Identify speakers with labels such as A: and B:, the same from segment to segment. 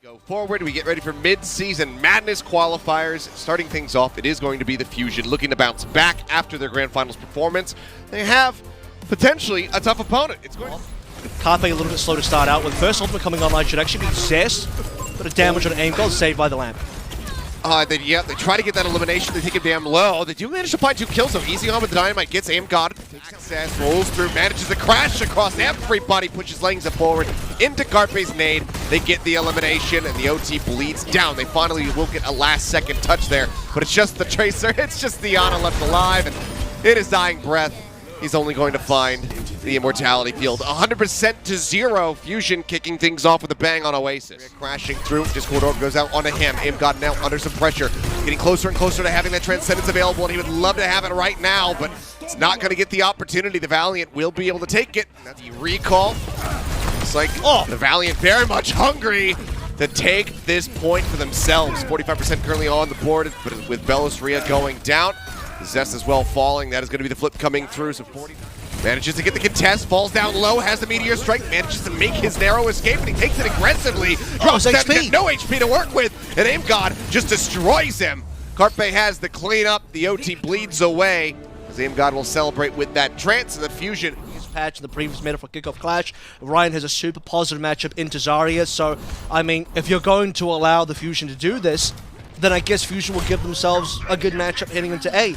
A: Go forward, we get ready for Midseason Madness Qualifiers. Starting things off, it is going to be the Fusion looking to bounce back after their Grand Finals performance. They have potentially a tough opponent. It's going
B: Carpe a little bit slow to start out. With first ultimate coming online, should actually be Zest. Bit of damage on aim goal, saved by the lamp.
A: They try to get that elimination. They take him damn low. They do manage to find 2 kills, though. Easy on with the dynamite, gets aim god. Access, rolls through, manages to crash across everybody, pushes Langs forward into Carpe's nade. They get the elimination, and the OT bleeds down. They finally will get a last-second touch there, but it's just the Tracer. It's just the Ana left alive, and in his dying breath, he's only going to find the immortality field. 100% to 0. Fusion kicking things off with a bang on OASIS. Crashing through, Discord Orb goes out onto him. Aim God now under some pressure. Getting closer and closer to having that Transcendence available, and he would love to have it right now, but it's not going to get the opportunity. The Valiant will be able to take it. That's the recall. It's like, the Valiant very much hungry to take this point for themselves. 45% currently on the board, but with Bellisria going down, Zest as well falling. That is going to be the flip coming through. So 40 manages to get the contest, falls down low, has the Meteor Strike, manages to make his narrow escape, and he takes it aggressively. Drops down, no HP to work with, and Aim God just destroys him. Carpe has the cleanup, the OT bleeds away, as Aim God will celebrate with that trance, and the Fusion.
B: Patch in the previous meta for kickoff clash. Ryan has a super positive matchup into Zarya, so I mean, if you're going to allow the Fusion to do this, then I guess Fusion will give themselves a good matchup heading into A.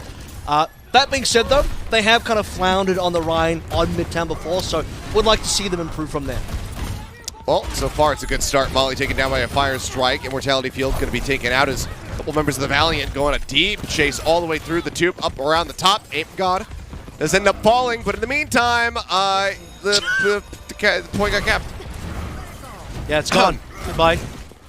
B: That being said though, they have kind of floundered on the Rhine on Midtown before, so would like to see them improve from there.
A: Well, so far it's a good start. Molly taken down by a fire strike. Immortality field going to be taken out as a couple members of the Valiant go on a deep chase all the way through the tube, up around the top. Ape God does end up falling, but in the meantime, the point got capped.
B: Yeah, it's gone. Goodbye.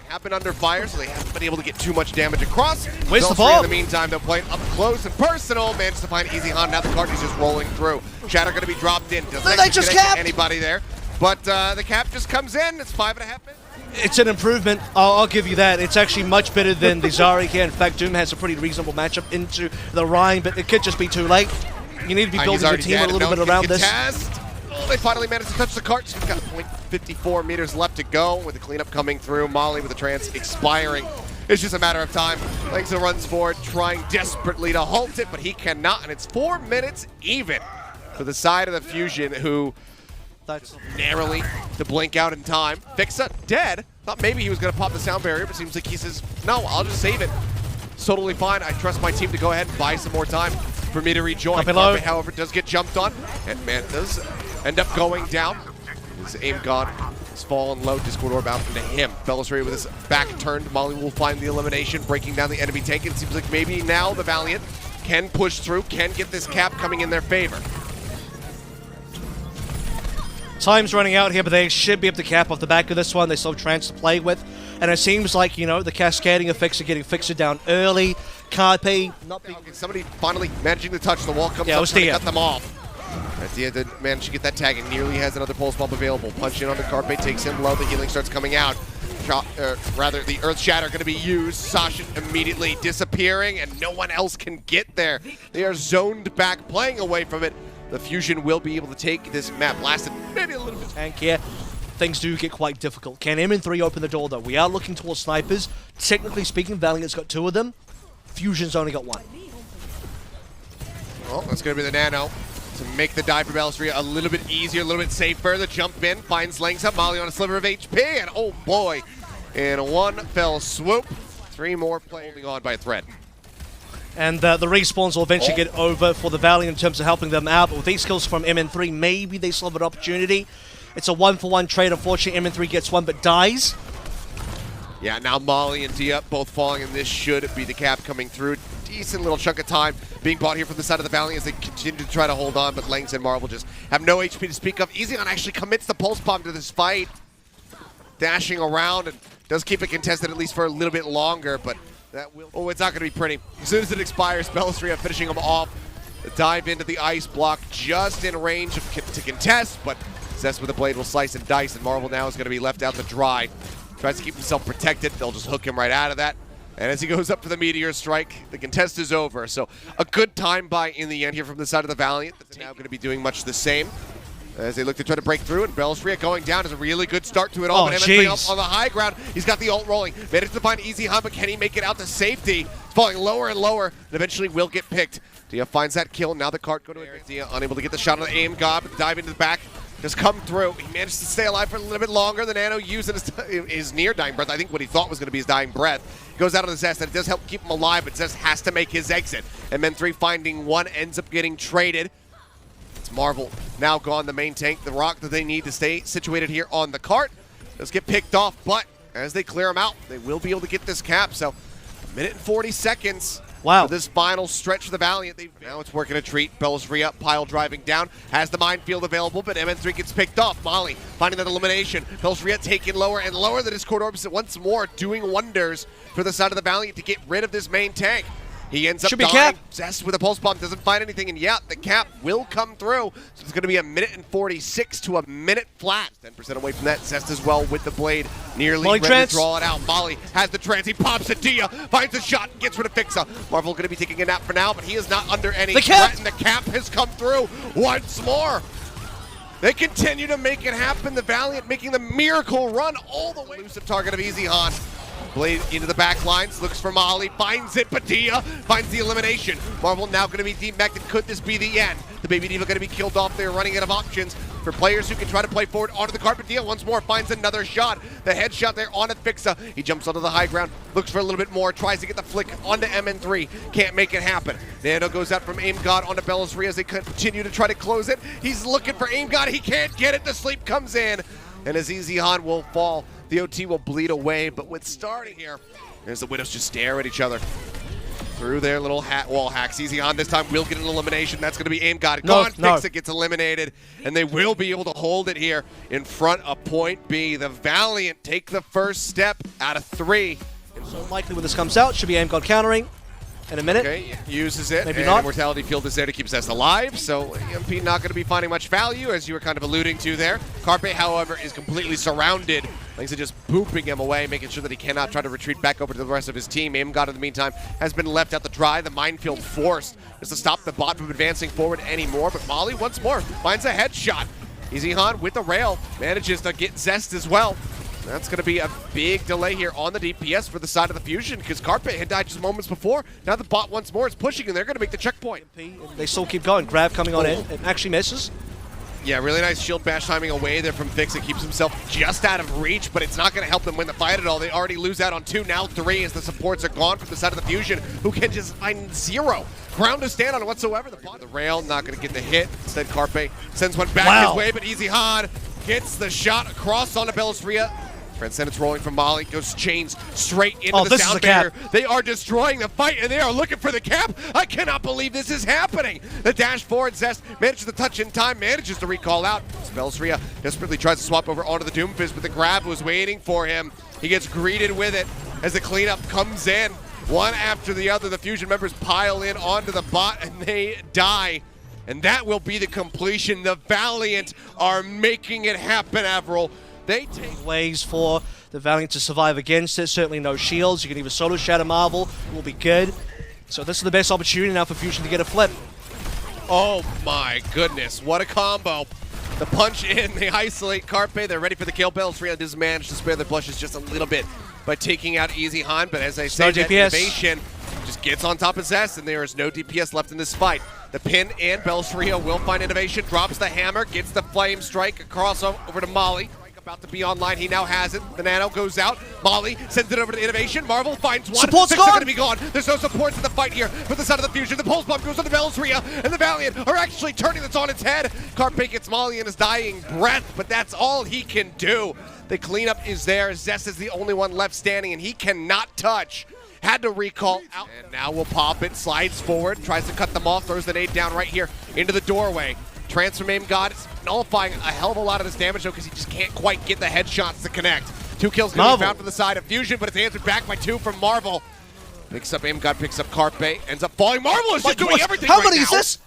A: Happened under fire, so they haven't been able to get too much damage across.
B: Where's the ball?
A: In the meantime, they're playing up close and personal. Managed to find easy hunt. Now the card is just rolling through. Shatter going to be dropped in. Doesn't
B: they just capped
A: anybody there, but the cap just comes in. It's 5.5 minutes.
B: It's an improvement. I'll give you that. It's actually much better than the Zarya here. In fact, Doom has a pretty reasonable matchup into the Rhine, but it could just be too late. You need to be building your team a little bit around this.
A: Oh, they finally managed to touch the cart. She's got 0.54 meters left to go with the cleanup coming through. Molly with the trance expiring. It's just a matter of time. Langsa runs forward, trying desperately to halt it, but he cannot, and it's 4 minutes even for the side of the Fusion, who narrowly to blink out in time. Fixa dead. Thought maybe he was going to pop the sound barrier, but seems like he says, no, I'll just save it. It's totally fine. I trust my team to go ahead and buy some more time for me to rejoin. Carpe, however, does get jumped on, and man does end up going down. His aim gone. He's fallen low. Discord Orb out into him. Bellisria with his back turned. Molly will find the elimination, breaking down the enemy tank. It seems like maybe now the Valiant can push through, can get this cap coming in their favor.
B: Time's running out here, but they should be able to cap off the back of this one. They still have Trance to play with. And it seems like, you know, the cascading effects are getting Fixa down early. Carpe not being...
A: Somebody finally managing to touch the wall, comes up to cut them off. Dia did manage to get that tag and nearly has another pulse bump available. Punch in on the Carpe, takes him low, the healing starts coming out. Rather, the Earth Shatter going to be used. Sasha immediately disappearing, and no one else can get there. They are zoned back, playing away from it. The Fusion will be able to take this map. Lasted maybe a little bit.
B: Tank here. Things do get quite difficult. Can MN3 open the door, though? We are looking towards snipers. Technically speaking, Valiant's got 2 of them. Fusion's only got 1.
A: Well, that's going to be the Nano to make the dive for Bellisria a little bit easier, a little bit safer. The jump in finds Langsa. Molly on a sliver of HP, and oh boy, in one fell swoop, 3 more players holding on by a thread.
B: And the respawns will eventually get over for the Valiant in terms of helping them out. But with these kills from MN3, maybe they still have an opportunity. It's a 1-for-1 trade. Unfortunately, MN3 gets 1 but dies.
A: Yeah, now Molly and Dia both falling, and this should be the cap coming through. Decent little chunk of time being bought here from the side of the Valiant as they continue to try to hold on, but Langs and Marvel just have no HP to speak of. Easyon actually commits the pulse bomb to this fight, dashing around, and does keep it contested at least for a little bit longer, but that will... Oh, it's not going to be pretty. As soon as it expires, Bellisria finishing him off. The dive into the ice block just in range to contest, but Zest with the blade will slice and dice, and Marvel now is going to be left out to dry. Tries to keep himself protected. They'll just hook him right out of that. And as he goes up for the Meteor Strike, the contest is over. So a good time buy in the end here from the side of the Valiant. That's now going to be doing much the same. as they look to try to break through, and Belzria going down is a really good start to it all.
B: Oh,
A: but MN3 up
B: jeez.
A: on the high ground. He's got the ult rolling. Managed to find Easy Hunt, but can he make it out to safety? It's falling lower and lower, and eventually will get picked. Dia finds that kill. Now the cart go to it. Dia unable to get the shot on the aim god, but dive into the back. Just come through. He managed to stay alive for a little bit longer. The Nano using his near dying breath. I think what he thought was going to be his dying breath. Goes out on the Zest, and it does help keep him alive, but Zest has to make his exit. And MN3 finding one, ends up getting traded. It's Marvel now gone, the main tank, the rock that they need to stay situated here on the cart. Does get picked off, but as they clear him out, they will be able to get this cap. So, a minute and 40 seconds.
B: Wow.
A: For this final stretch for the Valiant. Now it's working a treat. Belzria pile driving down. Has the minefield available, but MN3 gets picked off. Molly finding that elimination. Belzria taking lower and lower. The Discord Orbs once more doing wonders for the side of the Valiant to get rid of this main tank. He ends up dying. Zest with a pulse bomb, doesn't find anything, and yeah, the cap will come through. So it's going to be a minute and 46 to a minute flat. 10% away from that. Zest as well with the blade. Nearly ready to draw it out. Molly has the trance. He pops it. Dia finds a shot, gets rid of Fixa. Marvel going to be taking a nap for now, but he is not under any threat, and the cap has come through once more. They continue to make it happen. The Valiant making the miracle run all the way. Elusive target of Easy Han. Blade into the back lines, looks for Molly, finds it, but Dia finds the elimination. Marvel now going to be demected. Could this be the end? The Baby Diva going to be killed off. They're running out of options for players who can try to play forward onto the carpet. Dia once more finds another shot. The headshot there on Fixa. He jumps onto the high ground, looks for a little bit more, tries to get the flick onto MN3. Can't make it happen. Nano goes out from Aim God onto Belzria as they continue to try to close it. He's looking for Aim God. He can't get it. The sleep comes in. And as Easy Han will fall, the OT will bleed away. But with starting here, as the Widows just stare at each other through their little wall hacks. Easy Han this time will get an elimination. That's going to be Aim God. Fixa gets eliminated, and they will be able to hold it here in front of Point B. The Valiant take the first step out of 3.
B: So likely when this comes out, should be Aim God countering. In a minute.
A: Okay, uses it.
B: Maybe
A: and
B: not.
A: Immortality Field is there to keep Zest alive, so EMP not going to be finding much value, as you were kind of alluding to there. Carpe, however, is completely surrounded. Like I just booping him away, making sure that he cannot try to retreat back over to the rest of his team. Aim God, in the meantime, has been left out to dry. The minefield forced just to stop the bot from advancing forward anymore. But Molly, once more, finds a headshot. Easy Han with the rail, manages to get Zest as well. That's going to be a big delay here on the DPS for the side of the Fusion, because Carpe had died just moments before. Now the bot once more is pushing, and they're going to make the checkpoint.
B: They still keep going. Grab coming on in. It actually misses.
A: Yeah, really nice shield bash timing away there from Fix. It keeps himself just out of reach, but it's not going to help them win the fight at all. They already lose out on 2, now 3, as the supports are gone from the side of the Fusion, who can just find 0 ground to stand on whatsoever. The rail not going to get the hit. Instead, Carpe sends one back his way, but Easy Han gets the shot across onto Belzria. Transcendence rolling from Molly, goes chains straight into the sound barrier. They are destroying the fight, and they are looking for the cap. I cannot believe this is happening. The dash forward, Zest manages to touch in time, manages to recall out. Belzria desperately tries to swap over onto the Doomfist, but the grab was waiting for him. He gets greeted with it as the cleanup comes in. One after the other, the Fusion members pile in onto the bot, and they die. And that will be the completion. The Valiant are making it happen, Avril. They take
B: ways for the Valiant to survive against it. Certainly no shields. You can either solo shatter Marvel. It will be good. So this is the best opportunity now for Fusion to get a flip.
A: Oh my goodness, what a combo. The punch in, they isolate Carpe. They're ready for the kill. Belzria does manage to spare the blushes just a little bit by taking out Easy Han. But as I say, that innovation just gets on top of Zest, and there is no DPS left in this fight. The pin and Belzria will find innovation. Drops the hammer, gets the flame strike across over to Molly. About to be online, he now has it. The Nano goes out. Molly sends it over to Innovation. Marvel finds one.
B: Support's
A: going to be gone. There's no supports in the fight here for the side of the Fusion. The pulse bomb goes on the Belzria, and the Valiant are actually turning this on its head. Carpe gets Molly in his dying breath, but that's all he can do. The cleanup is there. Zest is the only one left standing, and he cannot touch. Had to recall out. And now we'll pop it. Slides forward. Tries to cut them off. Throws the nade down right here into the doorway. Transfer Aim God is nullifying a hell of a lot of this damage, though, because he just can't quite get the headshots to connect. 2 kills going to be found from the side of Fusion, but it's answered back by 2 from Marvel. Picks up Aim God, picks up Carpe, ends up falling. Marvel is just doing everything
B: How
A: right
B: many
A: now.
B: is this?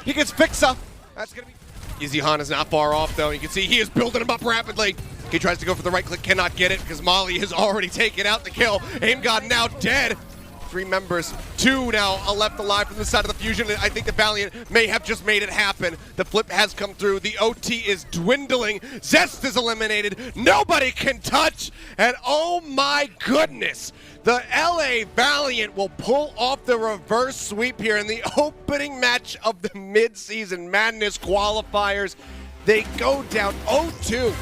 A: He gets Fixa. That's going to be... Easy Han is not far off, though. You can see he is building him up rapidly. He tries to go for the right click, cannot get it, because Molly has already taken out the kill. Aim God now dead. 3 members. 2 now are left alive from the side of the Fusion. I think the Valiant may have just made it happen. The flip has come through. The OT is dwindling. Zest is eliminated. Nobody can touch. And oh my goodness, the LA Valiant will pull off the reverse sweep here in the opening match of the Midseason Madness Qualifiers. They go down 0-2.